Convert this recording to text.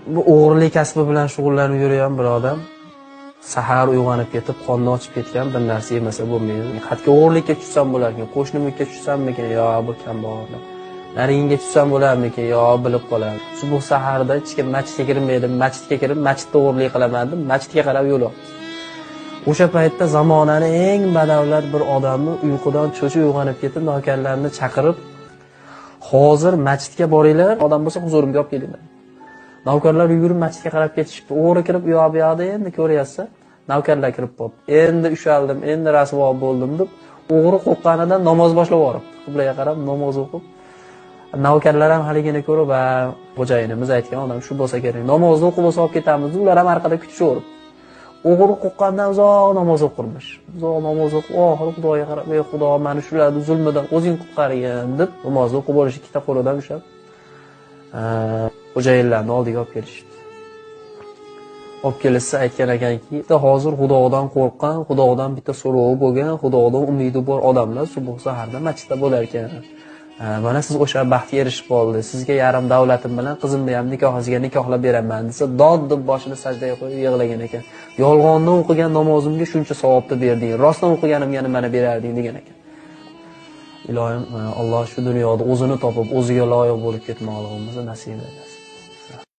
bu o'g'irlik kasbi bilan shug'ullanib yurgan bir odam sahar uyg'onib ketib, qonni ochib ketgan bir narsa yemasa bo'lmaydi. Hatto o'g'irlikka tushsam bo'larkan, qo'shnimga tushsammikin, yo bu kambag'allar. Nariginga tushsam bo'larmikin, yo bilib qolar. Subuh saharda hech kim masjidga kirmaydi, masjidga kirib, masjidda o'g'irlik qilaman deb, masjidga qarab yo'l oldi. O'sha paytda zamonaning eng badavlat bir odamni uyqudan cho'chib uyg'onib ketib, navkarlarni chaqirib, hozir masjidga boringlar, odam bo'lsa huzurimga olib kelinglar. Navkarlar yugurib masjidga qarab ketishibdi. O'g'ri kirib, "Yo, bu yoqda endi ko'ryapsiz." Navkarlar kirib qoldi. "Endi ushaldim, endi rasvo bo'ldim" deb, o'g'ri qo'rqqanidan namoz boshlab yuboribdi. Qiblaga qarab namoz o'qib. Navkarlar ham haligini ko'rib, "Va, xo'jayinimiz aytgan odam shu bo'lsa kerak. Namozni o'qib olsa olib ketamiz." Ular ham orqada kutishaverib. O'g'ri qo'rqqandan uzoq namoz o'qirmish. Uzoq namoz o'qib, oxiri Xudoga qarab, "Ey Xudo, meni shularning zulmidan o'zing qutqargin" deb namozni o'qib olish ikkita qo'lidan ushlab, xo'jayinlarni oldiga olib kelishdi. Olib kelishsa aytgan ekanki, hozir Xudodan qo'rqqan, Xudodan bitta so'rovi bo'lgan, Xudodan umidi bor odamlar subuh saharda masjidda bo'lar ekan. Mana siz o'sha baxtga erishib qoldi. Sizga yarim davlatim bilan qizimni ham nikohingizga nikohlab beraman desa, dod deb boshini sajdaga qo'yib yig'lagan ekan. Yolg'ondan o'qigan namozimga shuncha savobni berding, rostdan o'qiganimga nimani berarding degan ekan. Ilohim, Alloh shu dunyoda o'zini topib, o'ziga loyiq bo'lib ketmoqligimizni nasib etsin.